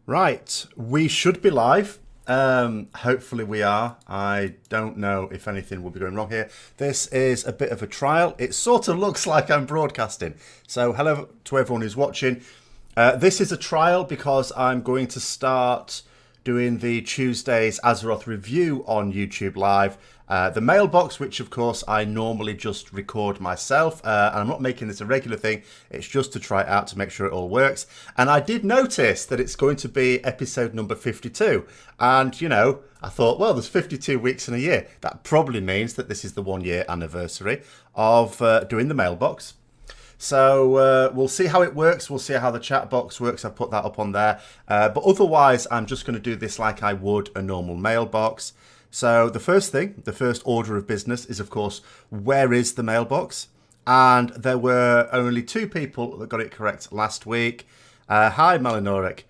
Right, we should be live. Hopefully we are. I don't know if anything will be going wrong here. This is a bit of a trial. It sort of looks like I'm broadcasting. So hello to everyone who's watching. This is a trial because I'm going to start doing the Tuesday's Azeroth review on YouTube Live. The Mailbox, which of course I normally just record myself, and I'm not making this a regular thing, it's just to try it out to make sure it all works. And I did notice that it's going to be episode number 52, and you know, I thought, well, there's 52 weeks in a year. That probably means that this is the 1 year anniversary of doing the Mailbox. So we'll see how it works. We'll see how the chat box works. I've put that up on there. But otherwise, I'm just going to do this like I would a normal mailbox. So the first thing, the first order of business is, of course, where is the mailbox? And there were only 2 people that got it correct last week. Hi, Malinoric.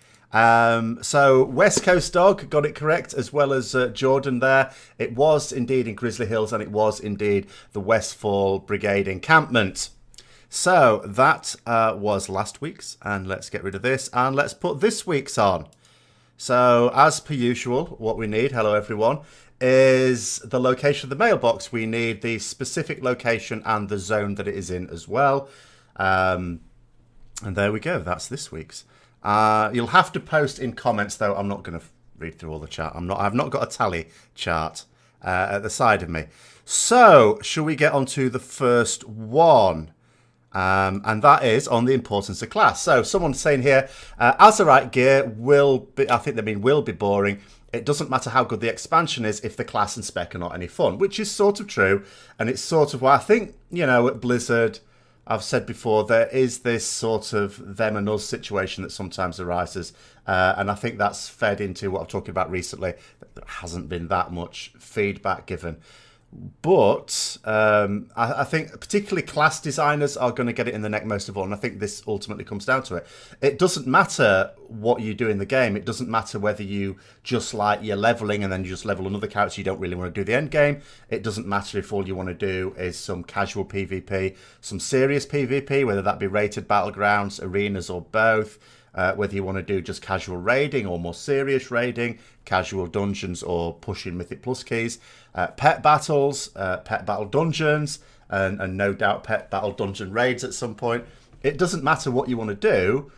So West Coast Dog got it correct, as well as Jordan there. It was indeed in Grizzly Hills, and it was indeed the Westfall Brigade encampment. So that was last week's, and let's get rid of this, and let's put this week's on. So as per usual, what we need, hello everyone, is the location of the mailbox. We need the specific location and the zone that it is in as well. And there we go, that's this week's. You'll have to post in comments though. I'm not going to read through all the chat. I've not got a tally chart at the side of me. So, shall we get on to the first one? And that is on the importance of class. So someone's saying here, Azerite gear will be, I think they mean will be boring. It doesn't matter how good the expansion is if the class and spec are not any fun, which is sort of true. And it's sort of why I think, you know, at Blizzard, I've said before, there is this sort of them and us situation that sometimes arises. And I think that's fed into what I've talked about recently. There hasn't been that much feedback given. But I think particularly class designers are going to get it in the neck most of all, and I think this ultimately comes down to it. It doesn't matter what you do in the game. It doesn't matter whether you just like you're leveling and then you just level another character. You don't really want to do the end game. It doesn't matter if all you want to do is some casual PvP, some serious PvP, whether that be rated battlegrounds, arenas, or both. Whether you want to do just casual raiding or more serious raiding, casual dungeons or pushing Mythic Plus keys, pet battles, pet battle dungeons, and no doubt pet battle dungeon raids at some point. It doesn't matter what you want to do.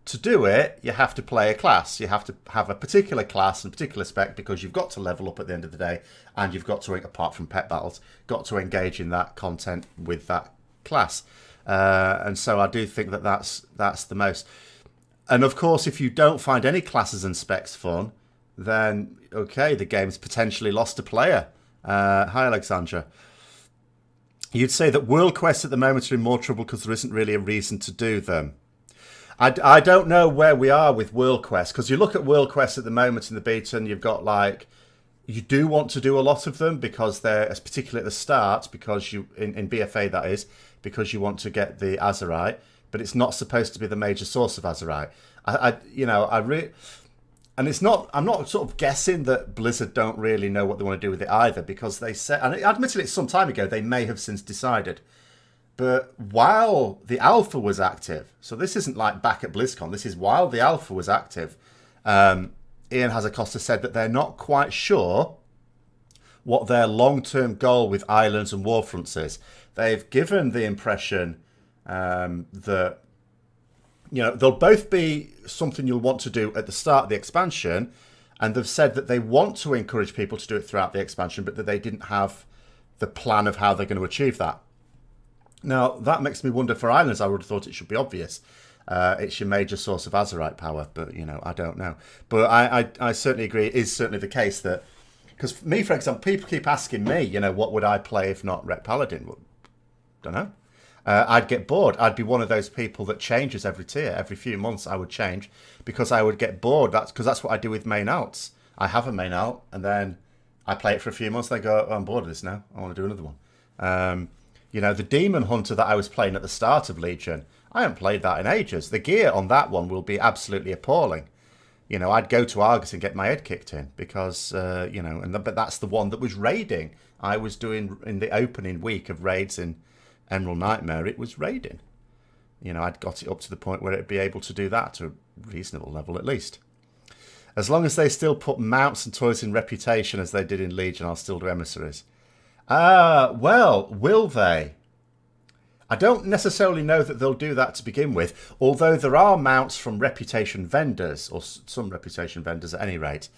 To do it, you have to play a class. You have to have a particular class and particular spec because you've got to level up at the end of the day, and you've got to, apart from pet battles, got to engage in that content with that class. And so I do think that that's the most. And of course, if you don't find any classes and specs fun, then, okay, the game's potentially lost a player. Hi, Alexandra. You'd say that world quests at the moment are in more trouble because there isn't really a reason to do them. I don't know where we are with world quests, because you look at world quests at the moment in the beta and you've got like, you do want to do a lot of them because they're, particularly at the start, because you, in BFA that is, because you want to get the Azerite. But it's not supposed to be the major source of Azerite. And it's not. I'm not sort of guessing that Blizzard don't really know what they want to do with it either, because they said, and admittedly, it's some time ago. They may have since decided. But while the alpha was active, so this isn't like back at BlizzCon. This is while the alpha was active. Ian Hazacosta said that they're not quite sure what their long-term goal with islands and warfronts is. They've given the impression that, you know, they'll both be something you'll want to do at the start of the expansion, and they've said that they want to encourage people to do it throughout the expansion, but that they didn't have the plan of how they're going to achieve that. Now, that makes me wonder for islands. I would have thought it should be obvious. It's your major source of Azerite power, but, you know, I don't know. But I certainly agree. It is certainly the case that, because for me, for example, people keep asking me, you know, what would I play if not Ret Paladin? Well, don't know. I'd get bored. I'd be one of those people that changes every tier. Every few months I would change because I would get bored. That's what I do with main outs. I have a main out and then I play it for a few months. And I go, oh, I'm bored of this now. I want to do another one. You know, the Demon Hunter that I was playing at the start of Legion, I haven't played that in ages. The gear on that one will be absolutely appalling. You know, I'd go to Argus and get my head kicked in because, you know, but that's the one that was raiding. I was doing in the opening week of raids in Emerald Nightmare, it was raiding. You know, I'd got it up to the point where it'd be able to do that to a reasonable level at least. As long as they still put mounts and toys in reputation as they did in Legion, I'll still do emissaries. Well, will they? I don't necessarily know that they'll do that to begin with, although there are mounts from reputation vendors, or some reputation vendors at any rate.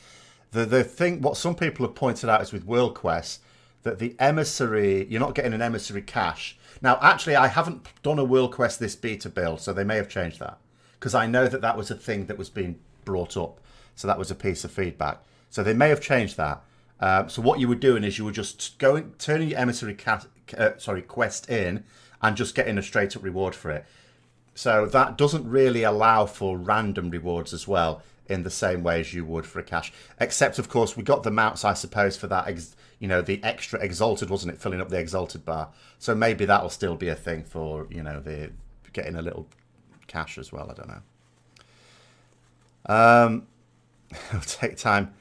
The thing, what some people have pointed out is with World Quests, that the emissary, you're not getting an emissary cache. Now, actually, I haven't done a World Quest this beta build, so they may have changed that. Because I know that that was a thing that was being brought up. So that was a piece of feedback. So they may have changed that. So what you were doing is you were just turning your emissary quest in and just getting a straight up reward for it. So that doesn't really allow for random rewards as well in the same way as you would for a cache. Except, of course, we got the mounts, I suppose, for that, the extra exalted, wasn't it? Filling up the exalted bar. So maybe that'll still be a thing for, the getting a little cache as well. I don't know. It'll take time.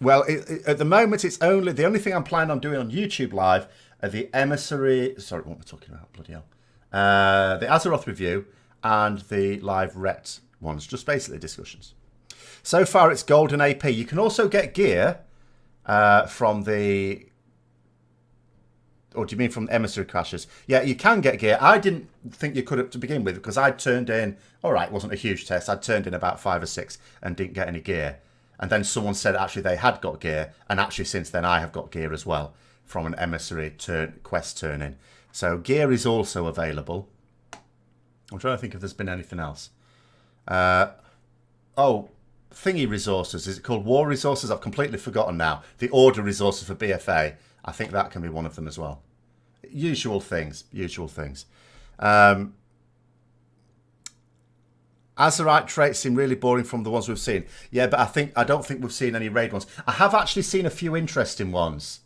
Well, at the moment, it's the only thing I'm planning on doing on YouTube Live are the Emissary. Sorry, what am I talking about? Bloody hell. The Azeroth review and the live Ret ones, just basically discussions. So far, it's golden AP. You can also get gear from the. Or do you mean from emissary caches? Yeah, you can get gear. I didn't think you could to begin with because I turned in. All right, it wasn't a huge test. I turned in about 5 or 6 and didn't get any gear. And then someone said actually they had got gear, and actually since then I have got gear as well from an emissary quest turn in. So gear is also available. I'm trying to think if there's been anything else. Thingy resources. Is it called war resources? I've completely forgotten now. The order resources for BFA. I think that can be one of them as well. Usual things. Azerite traits seem really boring from the ones we've seen. Yeah, but I don't think we've seen any raid ones. I have actually seen a few interesting ones.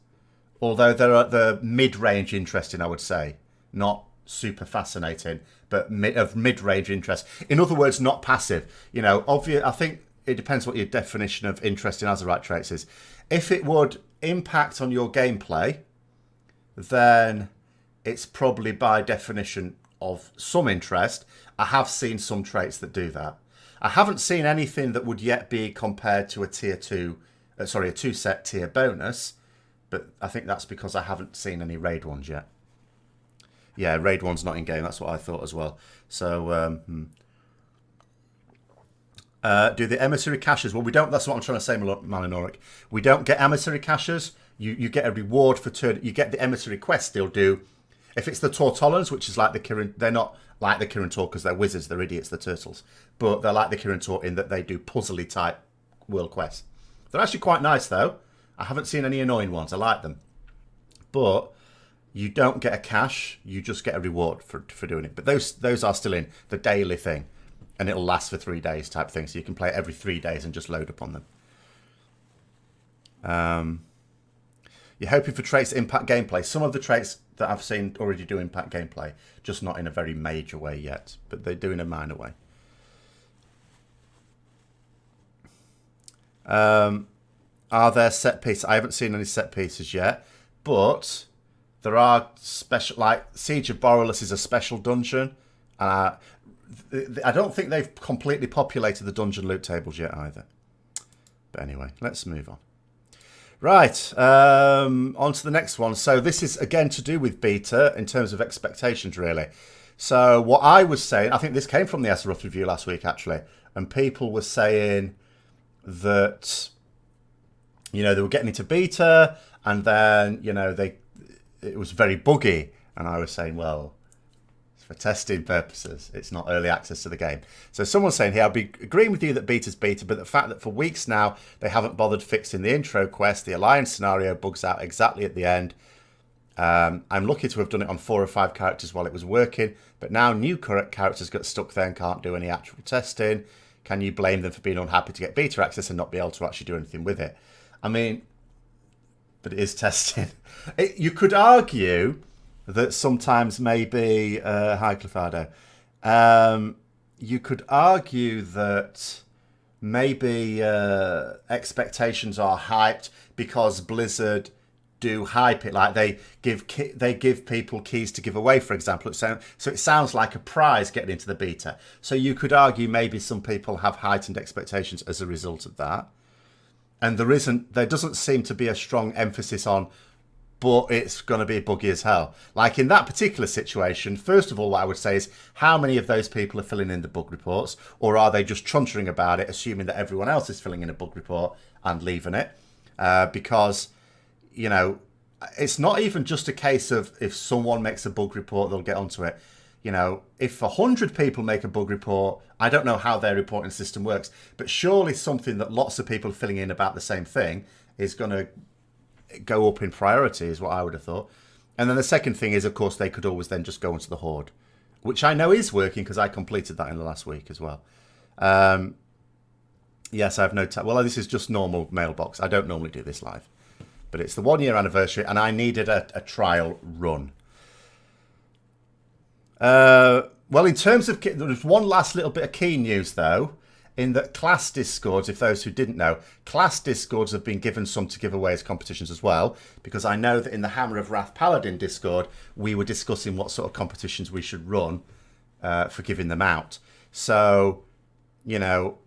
Although they're at the mid-range interesting, I would say. Not super fascinating, but of mid-range interest. In other words, not passive. I think it depends what your definition of interest in Azerite traits is. If it would impact on your gameplay, then it's probably by definition of some interest. I have seen some traits that do that. I haven't seen anything that would yet be compared to a tier 2, a 2-set tier bonus, but I think that's because I haven't seen any raid ones yet. Yeah, raid one's not in game. That's what I thought as well. So, do the emissary caches? Well, we don't. That's what I'm trying to say, Malinoric. We don't get emissary caches. You get a reward for turn. You get the emissary quest. They'll do. If it's the Tortollans, which is like the Kirin, they're not like the Kirin Tor because they're wizards. They're idiots. They're turtles. But they're like the Kirin Tor in that they do puzzly type world quests. They're actually quite nice though. I haven't seen any annoying ones. I like them. But you don't get a cache. You just get a reward for doing it. But those are still in the daily thing. And it'll last for 3 days type thing. So you can play it every 3 days and just load upon them. You're hoping for traits to impact gameplay. Some of the traits that I've seen already do impact gameplay. Just not in a very major way yet. But they do in a minor way. Are there set pieces? I haven't seen any set pieces yet. But there are special... Like Siege of Borrelus is a special dungeon. I don't think they've completely populated the dungeon loot tables yet either. But anyway, let's move on. Right, on to the next one. So this is, again, to do with beta in terms of expectations, really. So what I was saying, I think this came from the Azeroth review last week, actually. And people were saying that, they were getting into beta and then, it was very buggy. And I was saying, well... for testing purposes, it's not early access to the game. So someone's saying here, I'll be agreeing with you that beta's beta, but the fact that for weeks now they haven't bothered fixing the intro quest, the alliance scenario bugs out exactly at the end. I'm lucky to have done it on 4 or 5 characters while it was working, but now new characters got stuck there and can't do any actual testing. Can you blame them for being unhappy to get beta access and not be able to actually do anything with it? I mean, but it is testing. You could argue that sometimes maybe, hi Clefado, you could argue that maybe expectations are hyped because Blizzard do hype it, like they give people keys to give away, for example. So it sounds like a prize getting into the beta. So you could argue maybe some people have heightened expectations as a result of that. And there doesn't seem to be a strong emphasis on, but it's going to be buggy as hell. Like in that particular situation, first of all, what I would say is how many of those people are filling in the bug reports, or are they just chuntering about it, assuming that everyone else is filling in a bug report and leaving it? Because, you know, it's not even just a case of if someone makes a bug report, they'll get onto it. You know, if 100 people make a bug report, I don't know how their reporting system works, but surely something that lots of people are filling in about the same thing is going to go up in priority, is what I would have thought. And then the second thing is, of course, they could always then just go into the Horde, which I know is working because I completed that in the last week as well. Yes, I have no time. Well, this is just normal Mailbox. I don't normally do this live. But it's the 1 year anniversary and I needed a trial run. Well, in terms of... There's one last little bit of key news, though, in that class discords, if those who didn't know, class discords have been given some to give away as competitions as well, because I know that in the Hammer of Wrath Paladin discord, we were discussing what sort of competitions we should run for giving them out. So, you know,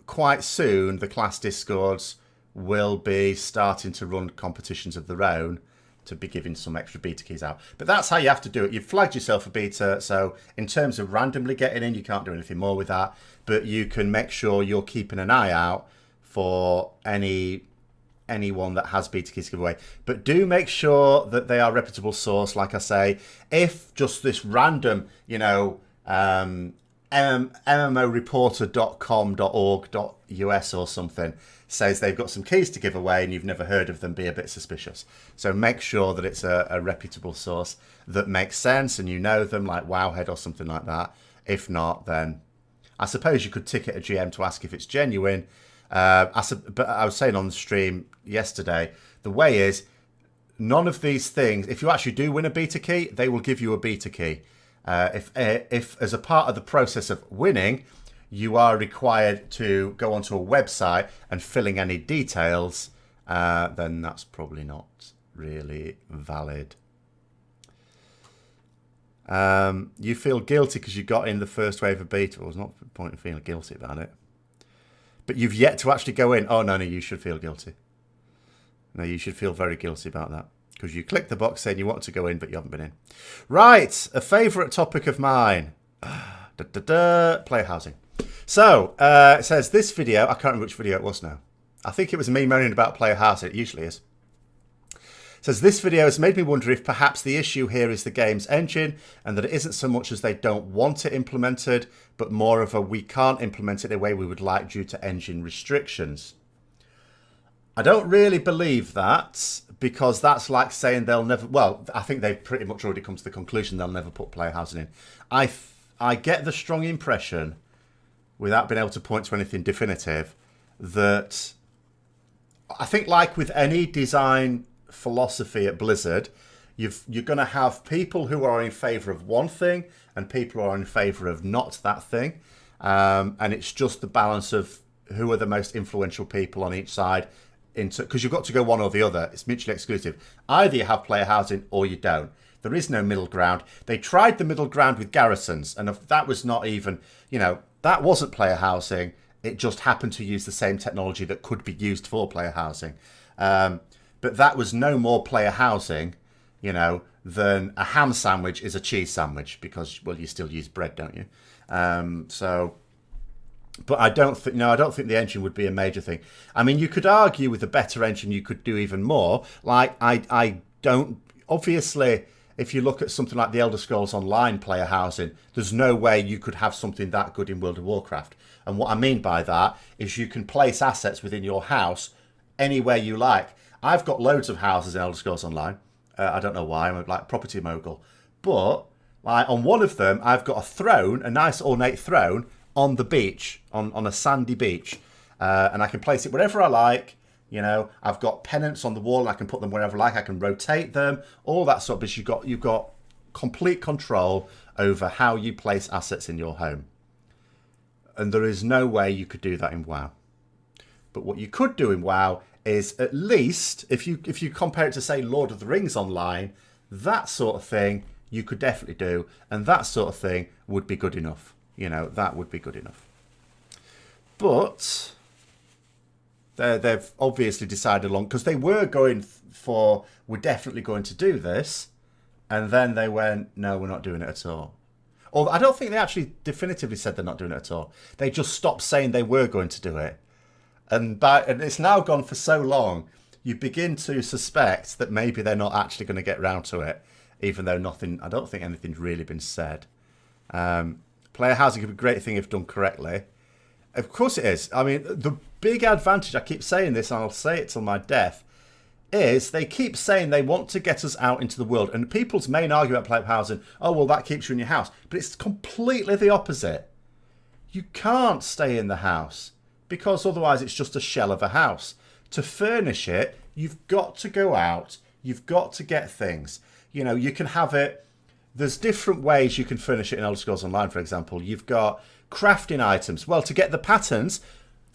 quite soon, the class discords will be starting to run competitions of their own to be giving some extra beta keys out. But that's how you have to do it. You've flagged yourself a beta, so in terms of randomly getting in, you can't do anything more with that, but you can make sure you're keeping an eye out for anyone that has beta keys to give away. But do make sure that they are reputable source, like I say. If just this random, you know, mmoreporter.com.org.us or something says they've got some keys to give away and you've never heard of them, be a bit suspicious. So make sure that it's a reputable source that makes sense and you know them, like Wowhead or something like that. If not, then I suppose you could ticket a GM to ask if it's genuine. But I was saying on the stream yesterday, the way is none of these things, if you actually do win a beta key, they will give you a beta key. If as a part of the process of winning, you are required to go onto a website and filling any details, then that's probably not really valid. You feel guilty because you got in the first wave of beta. Well, there's not a point in feeling guilty about it. But you've yet to actually go in. Oh, no, you should feel guilty. No, you should feel very guilty about that. Because you clicked the box saying you want to go in, but you haven't been in. Right, a favourite topic of mine. Player housing. So, it says this video, I can't remember which video it was now. I think it was me moaning about player housing, it usually is. It says this video has made me wonder if perhaps the issue here is the game's engine and that it isn't so much as they don't want it implemented, but more of a we can't implement it the way we would like due to engine restrictions. I don't really believe that, because that's like saying they'll never... Well, I think they've pretty much already come to the conclusion they'll never put player housing in. I get the strong impression, without being able to point to anything definitive, that I think like with any design philosophy at Blizzard, you're going to have people who are in favour of one thing and people who are in favour of not that thing. And it's just the balance of who are the most influential people on each side, because you've got to go one or the other. It's mutually exclusive. Either you have player housing or you don't. There is no middle ground. They tried the middle ground with garrisons, and that was not even, you know, that wasn't player housing. It just happened to use the same technology that could be used for player housing. But that was no more player housing, you know, than a ham sandwich is a cheese sandwich, because, well, you still use bread, don't you? But I don't think the engine would be a major thing. I mean, you could argue with a better engine, you could do even more. Like, I don't, obviously, if you look at something like the Elder Scrolls Online player housing, there's no way you could have something that good in World of Warcraft. And what I mean by that is you can place assets within your house anywhere you like. I've got loads of houses in Elder Scrolls Online. I don't know why, I'm like property mogul. But like on one of them, I've got a throne, a nice ornate throne, on the beach, on a sandy beach. And I can place it wherever I like. You know, I've got pennants on the wall and I can put them wherever I like. I can rotate them, all that sort of business. You've got complete control over how you place assets in your home. And there is no way you could do that in WoW. But what you could do in WoW is at least, if you compare it to, say, Lord of the Rings Online, that sort of thing you could definitely do, and that sort of thing would be good enough. You know, that would be good enough. But they've obviously decided along, because they were going for, we're definitely going to do this, and then they went, no, we're not doing it at all. Or I don't think they actually definitively said they're not doing it at all. They just stopped saying they were going to do it. And it's now gone for so long, you begin to suspect that maybe they're not actually going to get round to it, even though I don't think anything's really been said. Player housing could be a great thing if done correctly. Of course it is. I mean, the big advantage, I keep saying this, and I'll say it till my death, is they keep saying they want to get us out into the world. And people's main argument about player housing, oh, well, that keeps you in your house. But it's completely the opposite. You can't stay in the house, because otherwise it's just a shell of a house. To furnish it, you've got to go out. You've got to get things. You know, you can have it. There's different ways you can furnish it in Elder Scrolls Online, for example. You've got crafting items. Well, to get the patterns,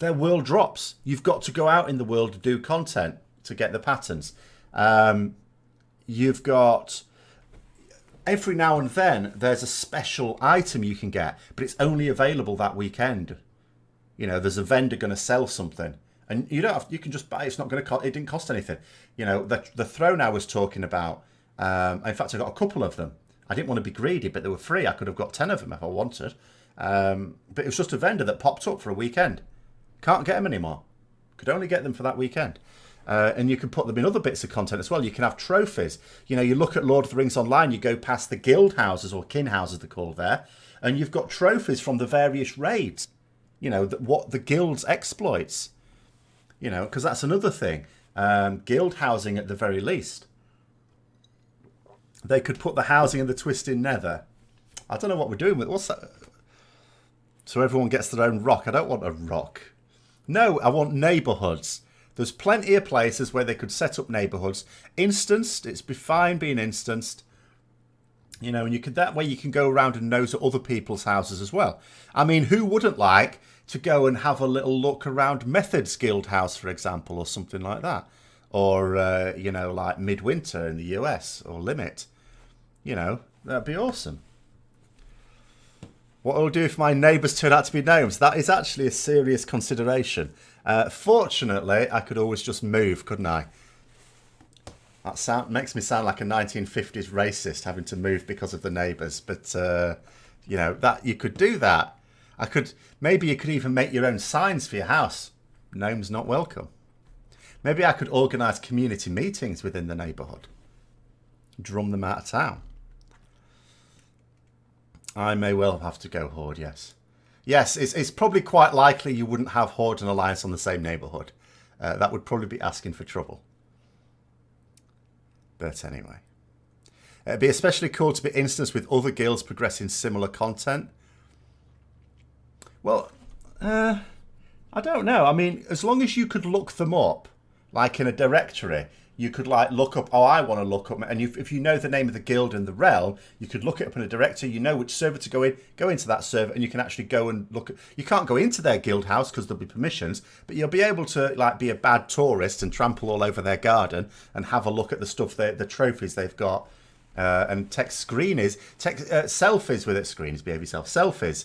they're world drops. You've got to go out in the world to do content to get the patterns. You've got, every now and then, there's a special item you can get, but it's only available that weekend. You know, there's a vendor going to sell something, and you don't have, you can just buy it. It's not going to cost, it didn't cost anything. You know, the throne I was talking about, in fact, I got a couple of them. I didn't want to be greedy, but they were free. I could have got 10 of them if I wanted. But it was just a vendor that popped up for a weekend. Can't get them anymore. Could only get them for that weekend. And you can put them in other bits of content as well. You can have trophies. You know, you look at Lord of the Rings Online, you go past the guild houses, or kin houses they're called there, and you've got trophies from the various raids. You know, what the guild's exploits. You know, because that's another thing. Guild housing at the very least. They could put the housing in the Twisted Nether. I don't know what we're doing with it. What's that? So everyone gets their own rock. I don't want a rock. No, I want neighbourhoods. There's plenty of places where they could set up neighbourhoods. Instanced, it's fine being instanced. You know, and you could, that way you can go around and nose at other people's houses as well. I mean, who wouldn't like to go and have a little look around Method's guild house, for example, or something like that? Or, you know, like Midwinter in the US, or Limit. You know, that'd be awesome. What I'll do if my neighbours turn out to be gnomes, that is actually a serious consideration. Fortunately, I could always just move, couldn't I? That makes me sound like a 1950s racist, having to move because of the neighbours. But, you know, that you could do that. Maybe you could even make your own signs for your house. Gnomes not welcome. Maybe I could organise community meetings within the neighbourhood. Drum them out of town. I may well have to go Horde, yes. Yes, it's probably quite likely you wouldn't have Horde and Alliance on the same neighbourhood. That would probably be asking for trouble. But anyway. It'd be especially cool to be instanced with other guilds progressing similar content. Well, I don't know. I mean, as long as you could look them up, like in a directory, you could like look up, oh, I want to look up, and if you know the name of the guild in the realm, you could look it up in a directory, you know which server to go into that server, and you can actually go and look at, you can't go into their guild house because there'll be permissions, but you'll be able to like be a bad tourist and trample all over their garden and have a look at the stuff, the trophies they've got, and selfies with it, behave yourself, selfies,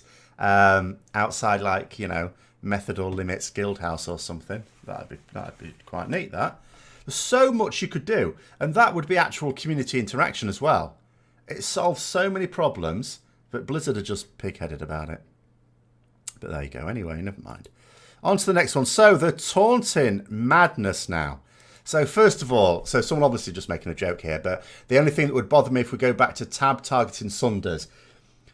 outside like, you know, Method or Limit's guild house or something. That'd be quite neat, that. There's so much you could do, and that would be actual community interaction as well. It solves so many problems, but Blizzard are just pig-headed about it. But there you go. Anyway, never mind. On to the next one. So, the taunting madness now. So, first of all, so someone obviously just making a joke here, but the only thing that would bother me if we go back to tab targeting Sunders.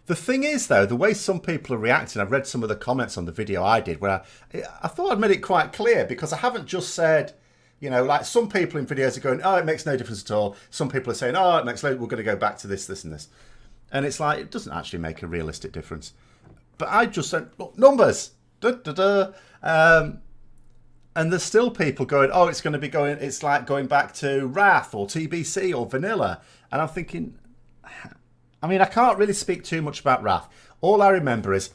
The thing is, though, the way some people are reacting, I've read some of the comments on the video I did, where I thought I'd made it quite clear, because I haven't just said, you know, like some people in videos are going, oh, it makes no difference at all. Some people are saying, oh, it makes we're going to go back to this, this, and this. And it's like, it doesn't actually make a realistic difference. But I just said, look, numbers. And there's still people going, oh, it's going to be going, it's like going back to Wrath or TBC or Vanilla. And I'm thinking, I mean, I can't really speak too much about Wrath. All I remember is,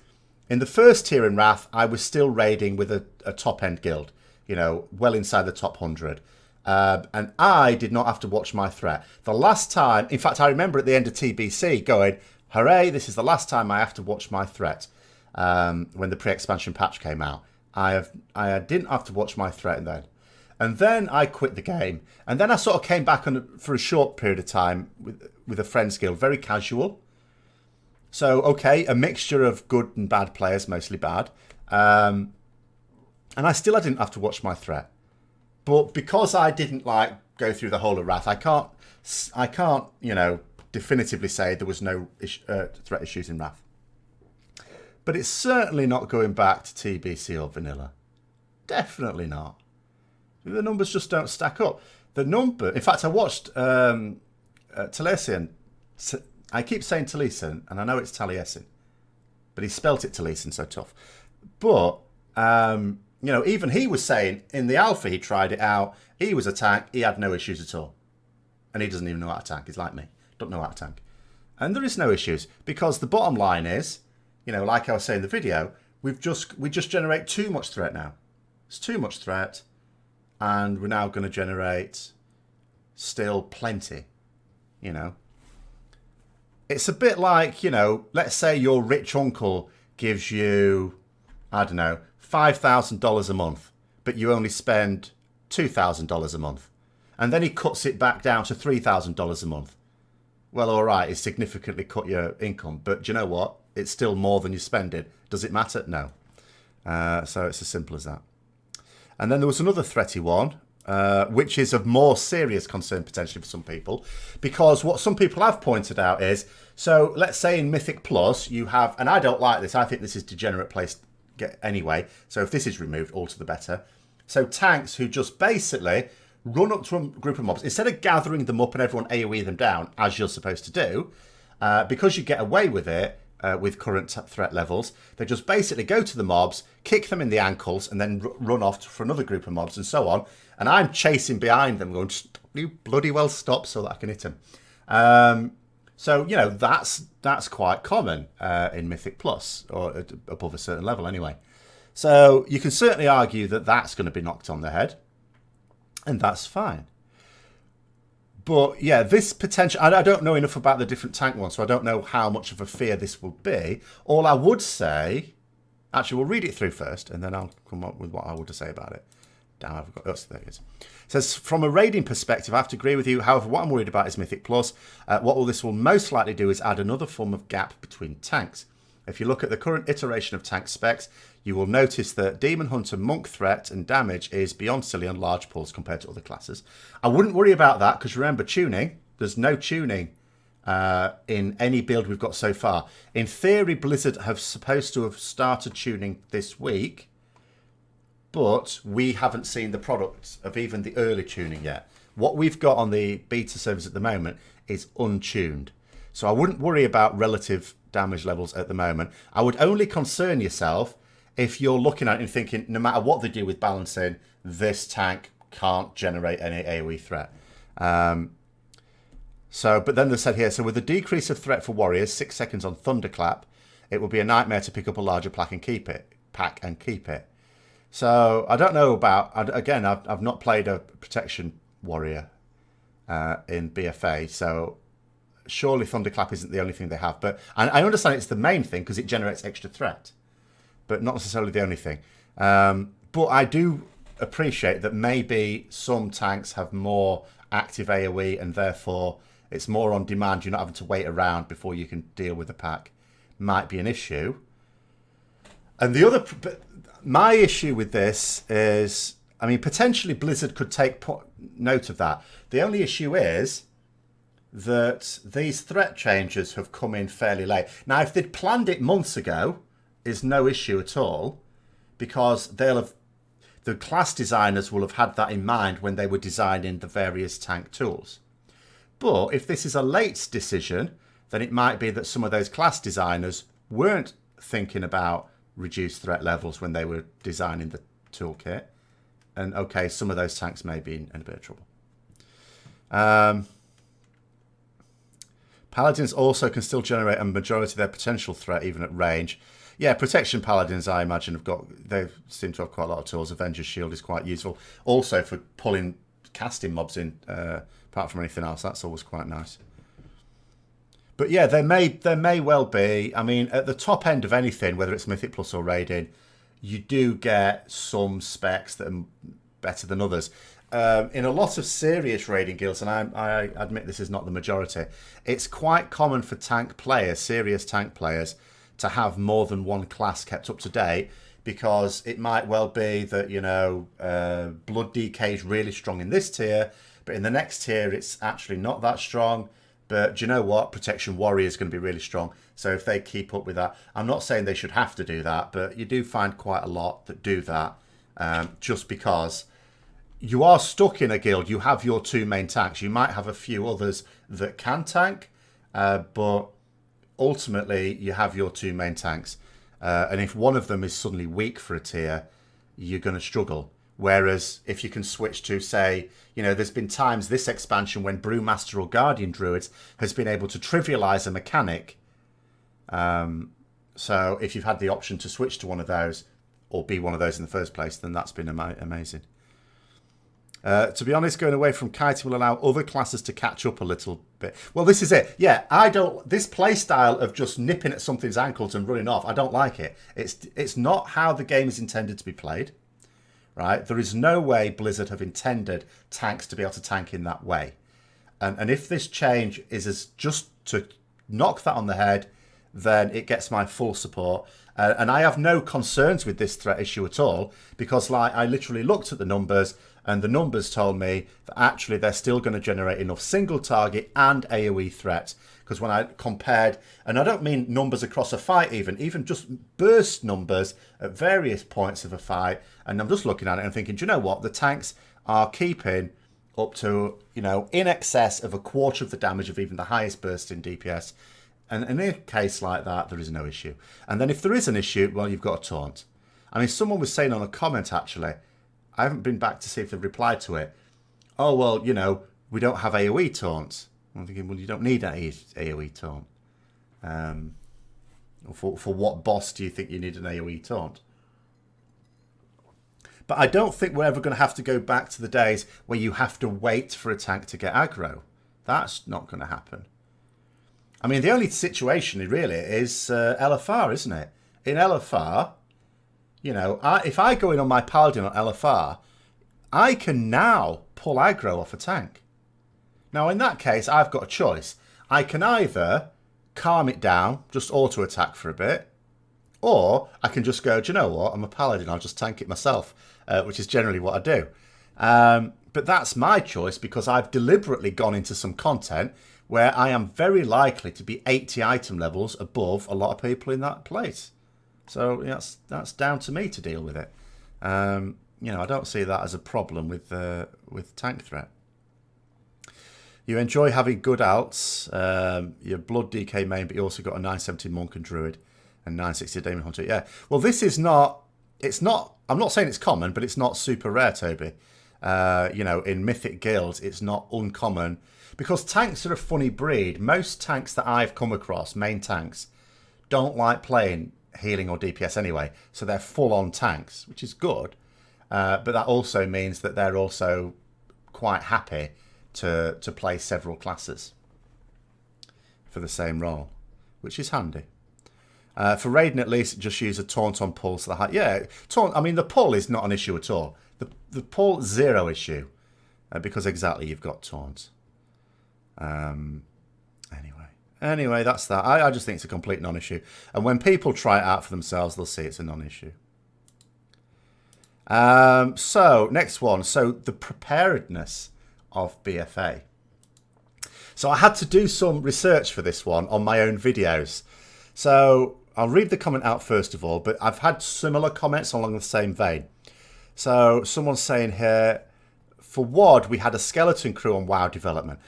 in the first tier in Wrath, I was still raiding with a top-end guild. you know, well inside the top 100. And I did not have to watch my threat. The last time, in fact, I remember at the end of TBC going, hooray, this is the last time I have to watch my threat. When the pre-expansion patch came out. I didn't have to watch my threat then. And then I quit the game. And then I sort of came back for a short period of time with a friend's guild, very casual. So, okay, a mixture of good and bad players, mostly bad. And I didn't have to watch my threat. But because I didn't like go through the whole of Wrath, I can't, you know, definitively say there was no threat issues in Wrath. But it's certainly not going back to TBC or vanilla. Definitely not. The numbers just don't stack up. In fact, I watched Taliesin. I keep saying Taliesin, and I know it's Taliesin, but he spelt it Taliesin, so tough. But you know, even he was saying in the alpha he tried it out. He was a tank. He had no issues at all, and he doesn't even know how to tank. He's like me, don't know how to tank, and there is no issues because the bottom line is, you know, like I was saying in the video, we just generate too much threat now. It's too much threat, and we're now going to generate still plenty. You know, it's a bit like, you know, let's say your rich uncle gives you, I don't know, $5,000 a month, but you only spend $2,000 a month. And then he cuts it back down to $3,000 a month. Well, all right, it's significantly cut your income, but do you know what? It's still more than you spending. Does it matter? No. So it's as simple as that. And then there was another threaty one, which is of more serious concern potentially for some people, because what some people have pointed out is, so let's say in Mythic Plus you have, and I don't like this, I think this is Degenerate Place anyway, so if this is removed, all to the better. So tanks who just basically run up to a group of mobs, instead of gathering them up and everyone AoE them down, as you're supposed to do, because you get away with it with current threat levels, they just basically go to the mobs, kick them in the ankles, and then run off for another group of mobs and so on. And I'm chasing behind them going, you bloody well stop so that I can hit them. So, you know, that's quite common in Mythic Plus, or above a certain level anyway. So you can certainly argue that that's going to be knocked on the head, and that's fine. But yeah, this potential, I don't know enough about the different tank ones, so I don't know how much of a fear this will be. All I would say, actually, we'll read it through first, and then I'll come up with what I would say about it. Damn, I've got, oh, there it is. It says, from a raiding perspective, I have to agree with you. However, what I'm worried about is Mythic Plus. What this will most likely do is add another form of gap between tanks. If you look at the current iteration of tank specs, you will notice that Demon Hunter Monk threat and damage is beyond silly on large pulls compared to other classes. I wouldn't worry about that, because remember, tuning, there's no tuning in any build we've got so far. In theory, Blizzard have supposed to have started tuning this week, but we haven't seen the products of even the early tuning yet. What we've got on the beta servers at the moment is untuned. So I wouldn't worry about relative damage levels at the moment. I would only concern yourself if you're looking at it and thinking, no matter what they do with balancing, this tank can't generate any AoE threat. But then they said here, so with the decrease of threat for warriors, 6 seconds on Thunderclap, it will be a nightmare to pick up a larger pack and keep it. So I don't know about, again, I've not played a protection warrior in BFA, so surely Thunderclap isn't the only thing they have. But I understand it's the main thing because it generates extra threat, but not necessarily the only thing. But I do appreciate that maybe some tanks have more active AoE and therefore it's more on demand. You're not having to wait around before you can deal with the pack. Might be an issue. And my issue with this is, I mean, potentially Blizzard could take note of that. The only issue is that these threat changes have come in fairly late. Now, if they'd planned it months ago, is no issue at all, because the class designers will have had that in mind when they were designing the various tank tools. But if this is a late decision, then it might be that some of those class designers weren't thinking about reduced threat levels when they were designing the toolkit. And okay, some of those tanks may be in a bit of trouble. Paladins also can still generate a majority of their potential threat even at range. Yeah, protection paladins, I imagine, they seem to have quite a lot of tools. Avenger's Shield is quite useful. Also for casting mobs in, apart from anything else, that's always quite nice. But yeah, there may well be. I mean, at the top end of anything, whether it's Mythic Plus or Raiding, you do get some specs that are better than others. In a lot of serious raiding guilds, and I admit this is not the majority, it's quite common for serious tank players, to have more than one class kept up to date, because it might well be that, you know, Blood DK is really strong in this tier, but in the next tier it's actually not that strong. But do you know what? Protection Warrior is going to be really strong. So if they keep up with that, I'm not saying they should have to do that, but you do find quite a lot that do that, just because you are stuck in a guild. You have your two main tanks. You might have a few others that can tank, but ultimately you have your two main tanks. And if one of them is suddenly weak for a tier, you're going to struggle. Whereas if you can switch to, say, you know, there's been times this expansion when Brewmaster or Guardian Druids has been able to trivialize a mechanic. So if you've had the option to switch to one of those, or be one of those in the first place, then that's been amazing. To be honest, going away from kiting will allow other classes to catch up a little bit. Well, this is it. Yeah, this play style of just nipping at something's ankles and running off, I don't like it. It's not how the game is intended to be played. Right? There is no way Blizzard have intended tanks to be able to tank in that way. And if this change is just to knock that on the head, then it gets my full support. And I have no concerns with this threat issue at all, because like I literally looked at the numbers, and the numbers told me that actually they're still going to generate enough single target and AoE threat. Because when I compared, and I don't mean numbers across a fight even just burst numbers at various points of a fight, and I'm just looking at it and thinking, do you know what? The tanks are keeping up to, you know, in excess of a quarter of the damage of even the highest burst in DPS. And in a case like that, there is no issue. And then if there is an issue, well, you've got a taunt. I mean, someone was saying on a comment, actually, I haven't been back to see if they've replied to it. Oh, well, you know, we don't have AoE taunts. I'm thinking, well, you don't need an AoE taunt. For what boss do you think you need an AoE taunt? But I don't think we're ever going to have to go back to the days where you have to wait for a tank to get aggro. That's not going to happen. I mean, the only situation really is LFR, isn't it? In LFR, you know, if I go in on my Paladin on LFR, I can now pull aggro off a tank. Now, in that case, I've got a choice. I can either calm it down, just auto-attack for a bit, or I can just go, do you know what? I'm a Paladin, I'll just tank it myself, which is generally what I do. But that's my choice, because I've deliberately gone into some content where I am very likely to be 80 item levels above a lot of people in that place. So that's down to me to deal with it. You know, I don't see that as a problem with tank threat. You enjoy having good alts. Your Blood DK main, but you also got a 970 Monk and Druid and 960 Demon Hunter. Yeah. Well, this is not... It's not... I'm not saying it's common, but it's not super rare, Toby. You know, in Mythic guilds, it's not uncommon. Because tanks are a funny breed. Most tanks that I've come across, main tanks, don't like playing healing or DPS anyway. So they're full-on tanks, which is good. But that also means that they're also quite happy to play several classes for the same role, which is handy. For raiding, at least, just use a taunt on pull. So taunt. I mean, the pull is not an issue at all. The pull, zero issue, because exactly you've got taunt. Anyway, that's that. I just think it's a complete non-issue. And when people try it out for themselves, they'll see it's a non-issue. So, next one. So, the preparedness of BFA. So, I had to do some research for this one on my own videos. So, I'll read the comment out first of all, but I've had similar comments along the same vein. So, someone's saying here, for WoD, we had a skeleton crew on WoW development.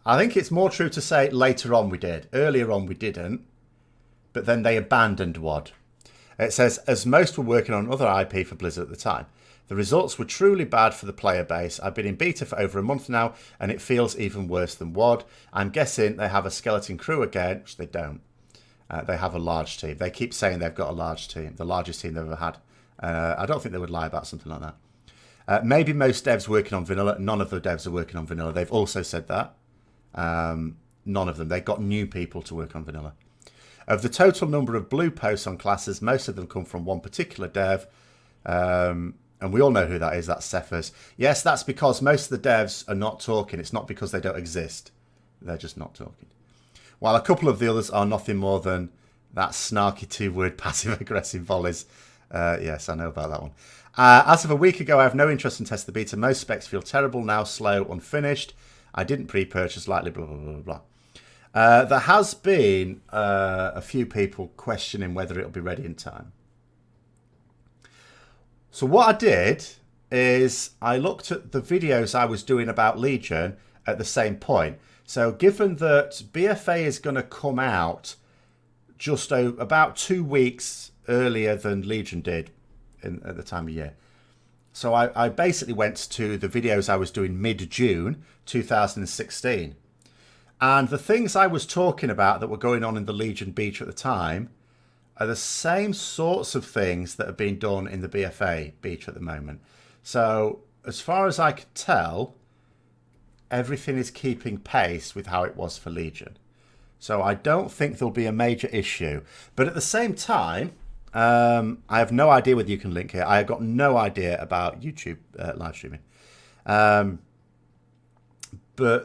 I think it's more true to say later on we did. Earlier on we didn't, but then they abandoned WoD. It says, as most were working on other IP for Blizzard at the time. The results were truly bad for the player base. I've been in beta for over a month now, and it feels even worse than WoD. I'm guessing they have a skeleton crew again, which they don't. They have a large team. They keep saying they've got a large team, the largest team they've ever had. I don't think they would lie about something like that. Maybe most devs working on vanilla. None of the devs are working on vanilla. They've also said that. None of them. They got new people to work on vanilla. Of the total number of blue posts on classes, most of them come from one particular dev. And we all know who that is. That's Cephas. Yes, that's because most of the devs are not talking. It's not because they don't exist. They're just not talking. While a couple of the others are nothing more than that snarky two-word passive-aggressive volleys. Yes, I know about that one. As of a week ago, I have no interest in Test the Beta. Most specs feel terrible now, slow, unfinished. I didn't pre-purchase lightly, blah, blah, blah, blah. There has been a few people questioning whether it'll be ready in time. So what I did is I looked at the videos I was doing about Legion at the same point. So given that BFA is going to come out just about 2 weeks earlier than Legion did at the time of year. So I basically went to the videos I was doing mid-June 2016. And the things I was talking about that were going on in the Legion beta at the time are the same sorts of things that are being done in the BFA beta at the moment. So as far as I can tell, everything is keeping pace with how it was for Legion. So I don't think there'll be a major issue. But at the same time, I have no idea whether you can link here. I have got no idea about YouTube live streaming. But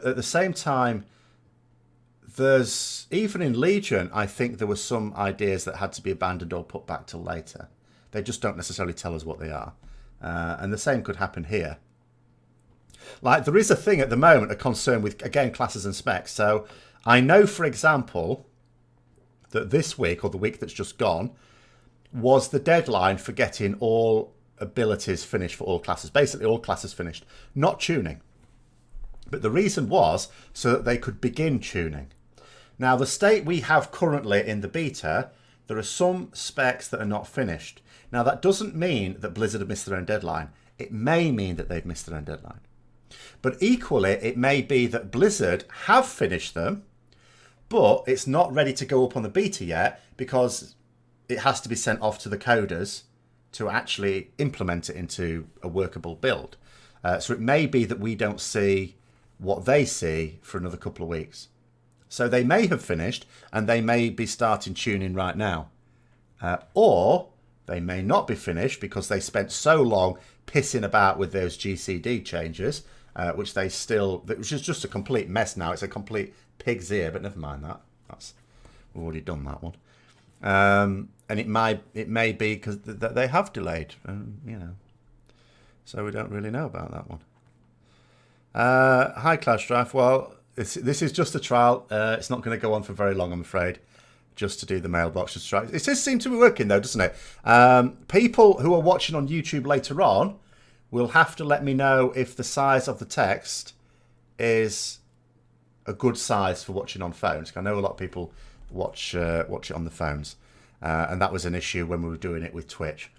at the same time, there's, even in Legion, I think there were some ideas that had to be abandoned or put back till later. They just don't necessarily tell us what they are. And the same could happen here. Like, there is a thing at the moment, a concern with, again, classes and specs. So I know, for example, that this week, or the week that's just gone, was the deadline for getting all abilities finished for all classes. Basically, all classes finished. Not tuning. But the reason was so that they could begin tuning. Now, the state we have currently in the beta, there are some specs that are not finished. Now, that doesn't mean that Blizzard have missed their own deadline. It may mean that they've missed their own deadline. But equally, it may be that Blizzard have finished them, but it's not ready to go up on the beta yet because it has to be sent off to the coders to actually implement it into a workable build. So it may be that we don't see what they see for another couple of weeks. So they may have finished and they may be starting tuning right now. Or they may not be finished because they spent so long pissing about with those GCD changes, which is just a complete mess now. It's a complete pig's ear, but never mind that. We've already done that one. And it may be because they have delayed, so we don't really know about that one. Hi, Cloud Strife. Well, this is just a trial. It's not going to go on for very long, I'm afraid, just to do the mailbox. Just try. It does seem to be working, though, doesn't it? People who are watching on YouTube later on will have to let me know if the size of the text is a good size for watching on phones. I know a lot of people watch it on the phones, and that was an issue when we were doing it with Twitch.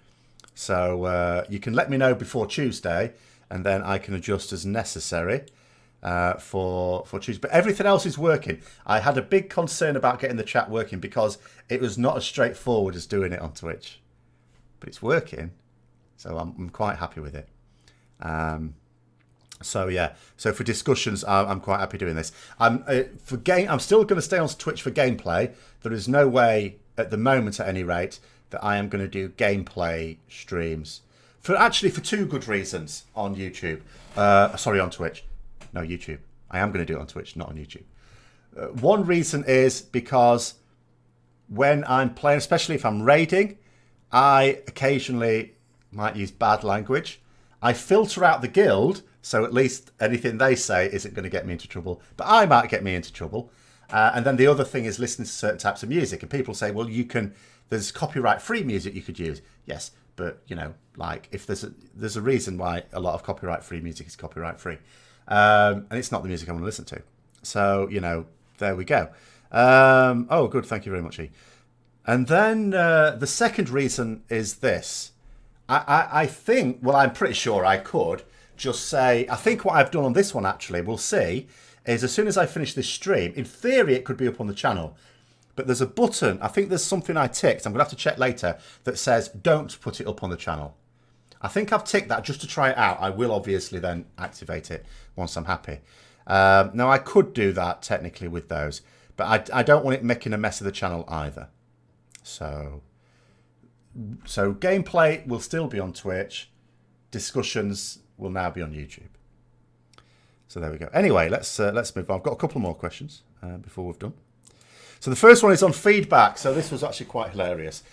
So you can let me know before Tuesday, and then I can adjust as necessary for Tuesday. But everything else is working. I had a big concern about getting the chat working because it was not as straightforward as doing it on Twitch, but it's working, so I'm quite happy with it. So yeah, so for discussions, I'm quite happy doing this. I'm still going to stay on Twitch for gameplay. There is no way at the moment, at any rate, that I am going to do gameplay streams for two good reasons on YouTube. On Twitch. No, YouTube. I am going to do it on Twitch, not on YouTube. One reason is because when I'm playing, especially if I'm raiding, I occasionally might use bad language. I filter out the guild, so at least anything they say isn't going to get me into trouble, but I might get me into trouble. And then the other thing is listening to certain types of music, and people say, well, there's copyright-free music you could use. Yes, but, like, if there's a reason why a lot of copyright-free music is copyright-free. And it's not the music I want to listen to. So, there we go. Oh, good, thank you very much, E. And then the second reason is this. I think, well, I'm pretty sure I could just say, I think what I've done on this one, actually, we'll see, is as soon as I finish this stream, in theory, it could be up on the channel. But there's a button, I think there's something I ticked, I'm going to have to check later, that says don't put it up on the channel. I think I've ticked that just to try it out. I will obviously then activate it once I'm happy. Now, I could do that technically with those, but I don't want it making a mess of the channel either. So gameplay will still be on Twitch. Discussions will now be on YouTube. So there we go. Anyway, let's move on. I've got a couple more questions before we've done. So the first one is on feedback. So this was actually quite hilarious.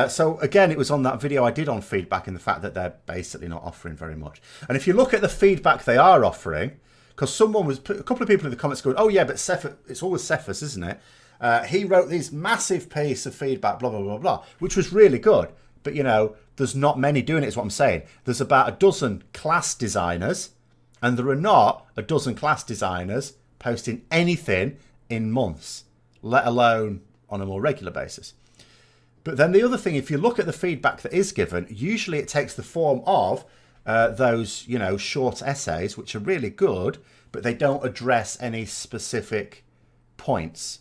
So again, it was on that video I did on feedback and the fact that they're basically not offering very much. And if you look at the feedback they are offering, because a couple of people in the comments going, oh yeah, but Cephas, it's always Cephas, isn't it? He wrote these massive piece of feedback, blah, blah, blah, blah, which was really good. But, you know, there's not many doing it, is what I'm saying. There's about a dozen class designers, and there are not a dozen class designers posting anything in months, let alone on a more regular basis. But then the other thing, if you look at the feedback that is given, usually it takes the form of those, you know, short essays, which are really good, but they don't address any specific points.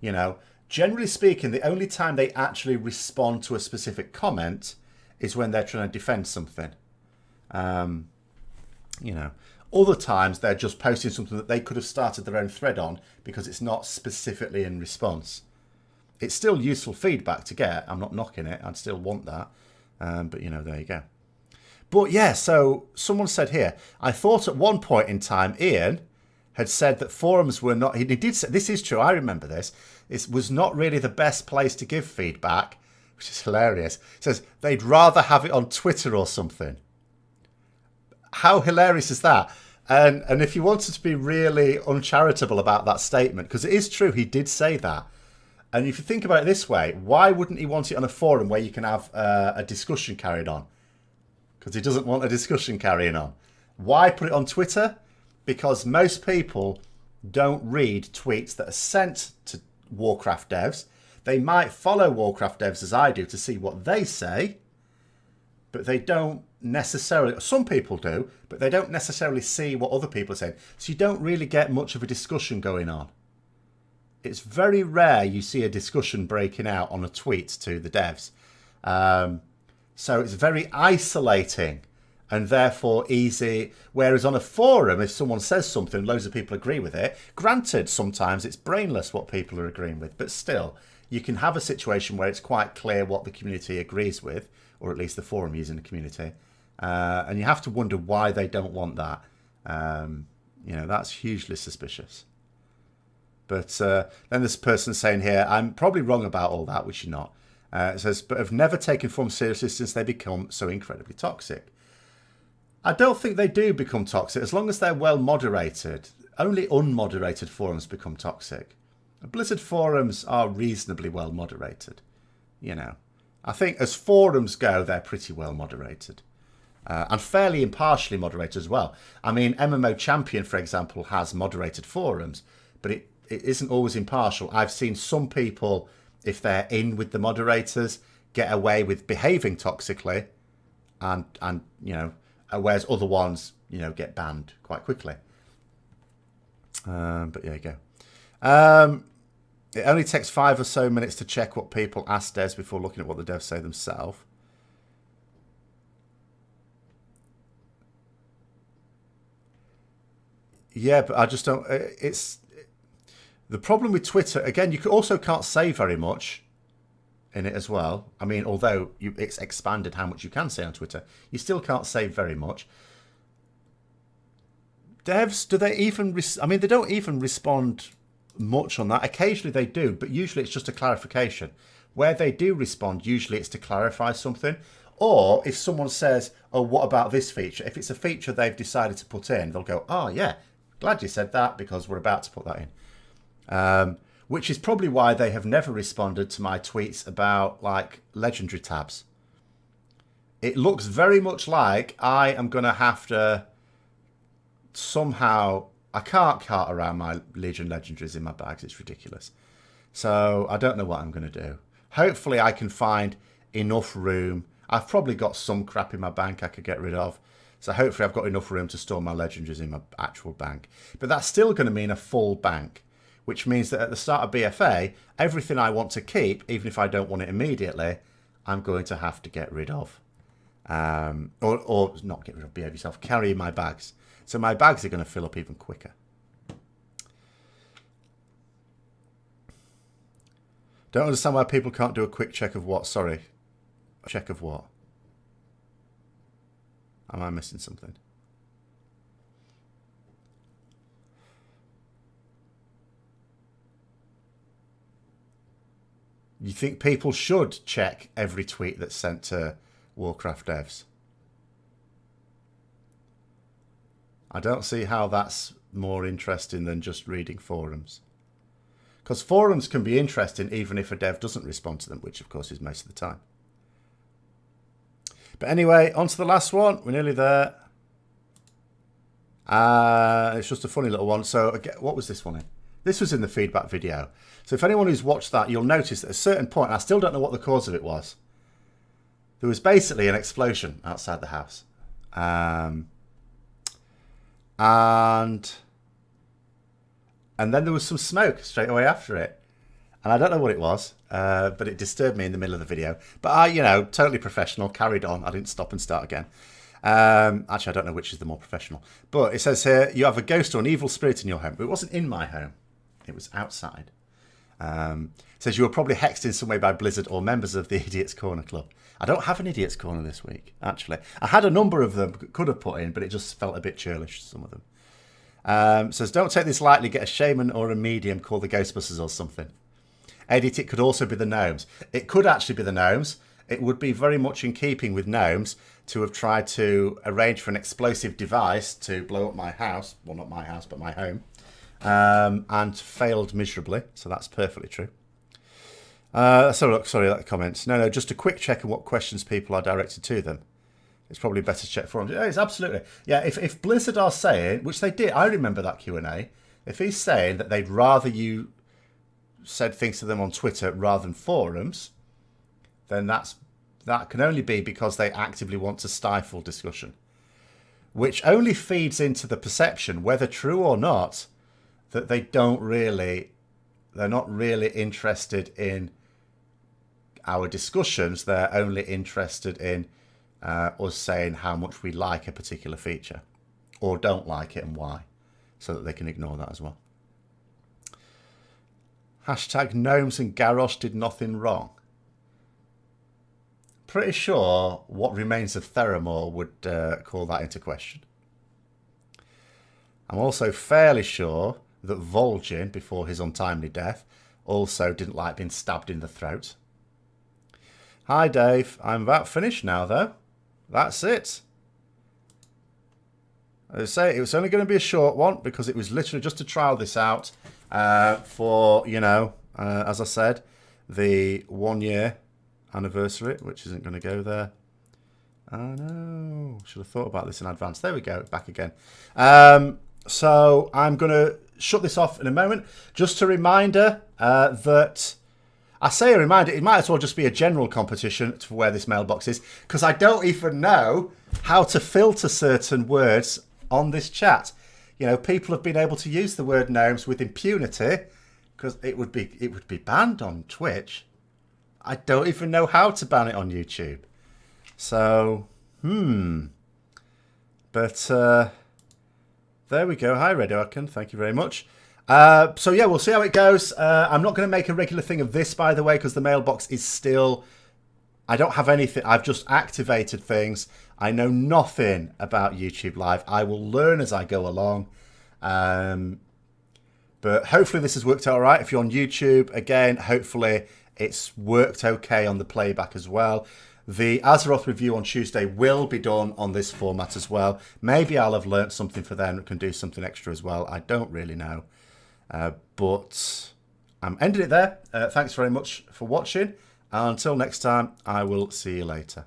You know, generally speaking, the only time they actually respond to a specific comment is when they're trying to defend something. You know, other times they're just posting something that they could have started their own thread on because it's not specifically in response. It's still useful feedback to get. I'm not knocking it. I'd still want that. But, you know, there you go. But, yeah, so someone said here, I thought at one point in time, Ian had said that forums were not... He did say, this is true, I remember this. It was not really the best place to give feedback, which is hilarious. It says they'd rather have it on Twitter or something. How hilarious is that? And if you wanted to be really uncharitable about that statement, because it is true, he did say that. And if you think about it this way, why wouldn't he want it on a forum where you can have a discussion carried on? Because he doesn't want a discussion carrying on. Why put it on Twitter? Because most people don't read tweets that are sent to Warcraft devs. They might follow Warcraft devs as I do to see what they say, but they don't necessarily... Some people do, but they don't necessarily see what other people are saying. So you don't really get much of a discussion going on. It's very rare you see a discussion breaking out on a tweet to the devs. So it's very isolating and therefore easy. Whereas on a forum, if someone says something, loads of people agree with it. Granted, sometimes it's brainless what people are agreeing with, but still, you can have a situation where it's quite clear what the community agrees with, or at least the forum using the community. And you have to wonder why they don't want that. You know, that's hugely suspicious. But then this person saying here, I'm probably wrong about all that, which you're not. It says, but have never taken forums seriously since they become so incredibly toxic. I don't think they do become toxic as long as they're well moderated. Only unmoderated forums become toxic. Blizzard forums are reasonably well moderated. You know, I think as forums go, they're pretty well moderated. And fairly impartially moderated as well. I mean, MMO Champion, for example, has moderated forums, but it isn't always impartial. I've seen some people, if they're in with the moderators, get away with behaving toxically, and you know, whereas other ones, you know, get banned quite quickly. But there you go. It only takes 5 or so minutes to check what people ask devs before looking at what the devs say themselves. Yeah, but I just don't... It's... The problem with Twitter, again, you also can't say very much in it as well. I mean, although it's expanded how much you can say on Twitter, you still can't say very much. Devs, do they even... I mean, they don't even respond much on that. Occasionally they do, but usually it's just a clarification. Where they do respond, usually it's to clarify something. Or if someone says, oh, what about this feature? If it's a feature they've decided to put in, they'll go, oh, yeah, glad you said that because we're about to put that in. Which is probably why they have never responded to my tweets about, like, legendary tabs. It looks very much like I am going to have to somehow... I can't cart around my Legion legendaries in my bags. It's ridiculous. So I don't know what I'm going to do. Hopefully I can find enough room. I've probably got some crap in my bank I could get rid of. So hopefully I've got enough room to store my legendaries in my actual bank. But that's still going to mean a full bank, which means that at the start of BFA, everything I want to keep, even if I don't want it immediately, I'm going to have to get rid of. Or not get rid of, behave yourself, carry in my bags. So my bags are going to fill up even quicker. Don't understand why people can't do a quick check of what. Sorry. Check of what? Am I missing something? You think people should check every tweet that's sent to Warcraft devs? I don't see how that's more interesting than just reading forums. Because forums can be interesting even if a dev doesn't respond to them, which of course is most of the time. But anyway, on to the last one. We're nearly there. It's just a funny little one. So again, what was this one in? This was in the feedback video. So if anyone who's watched that, you'll notice at a certain point, and I still don't know what the cause of it was, there was basically an explosion outside the house. And then there was some smoke straight away after it. And I don't know what it was, but it disturbed me in the middle of the video. But I, you know, totally professional, carried on. I didn't stop and start again. Actually, I don't know which is the more professional. But it says here, you have a ghost or an evil spirit in your home. But it wasn't in my home. It was outside. It says you were probably hexed in some way by Blizzard or members of the Idiots Corner Club. I don't have an Idiots Corner this week, actually. I had a number of them, could have put in, but it just felt a bit churlish, some of them. Says, don't take this lightly, get a shaman or a medium, call the Ghostbusters or something. Edit, it could also be the Gnomes. It could actually be the Gnomes. It would be very much in keeping with Gnomes to have tried to arrange for an explosive device to blow up my house. Well, not my house, but my home. And failed miserably. So that's perfectly true. So look, sorry, that comments. No, just a quick check of what questions people are directed to them. It's probably better to check forums. Yeah, it's absolutely. Yeah, if Blizzard are saying, which they did, I remember that Q&A. If he's saying that they'd rather you said things to them on Twitter rather than forums, then that can only be because they actively want to stifle discussion, which only feeds into the perception, whether true or not, that they're not really interested in our discussions. They're only interested in us saying how much we like a particular feature or don't like it and why, so that they can ignore that as well. Hashtag Gnomes and Garrosh did nothing wrong. Pretty sure What Remains of Theramore would call that into question. I'm also fairly sure that Vol'jin, before his untimely death, also didn't like being stabbed in the throat. Hi Dave, I'm about finished now though. That's it. As I say, it was only going to be a short one because it was literally just to trial this out for, you know, as I said, the 1 year anniversary, which isn't going to go there. Oh no, should have thought about this in advance. There we go, back again. So I'm going to shut this off in a moment. Just a reminder that, I say a reminder, it might as well just be a general competition for where this mailbox is, because I don't even know how to filter certain words on this chat. You know, people have been able to use the word gnomes with impunity because it would be banned on Twitch. I don't even know how to ban it on YouTube. So, But there we go. Hi, Radio Akin. Thank you very much. So yeah, we'll see how it goes. I'm not going to make a regular thing of this, by the way, because the mailbox is still... I don't have anything. I've just activated things. I know nothing about YouTube Live. I will learn as I go along. But hopefully this has worked out all right. If you're on YouTube, again, hopefully it's worked okay on the playback as well. The Azeroth review on Tuesday will be done on this format as well. Maybe I'll have learnt something for them and can do something extra as well. I don't really know. But I'm ending it there. Thanks very much for watching. And until next time, I will see you later.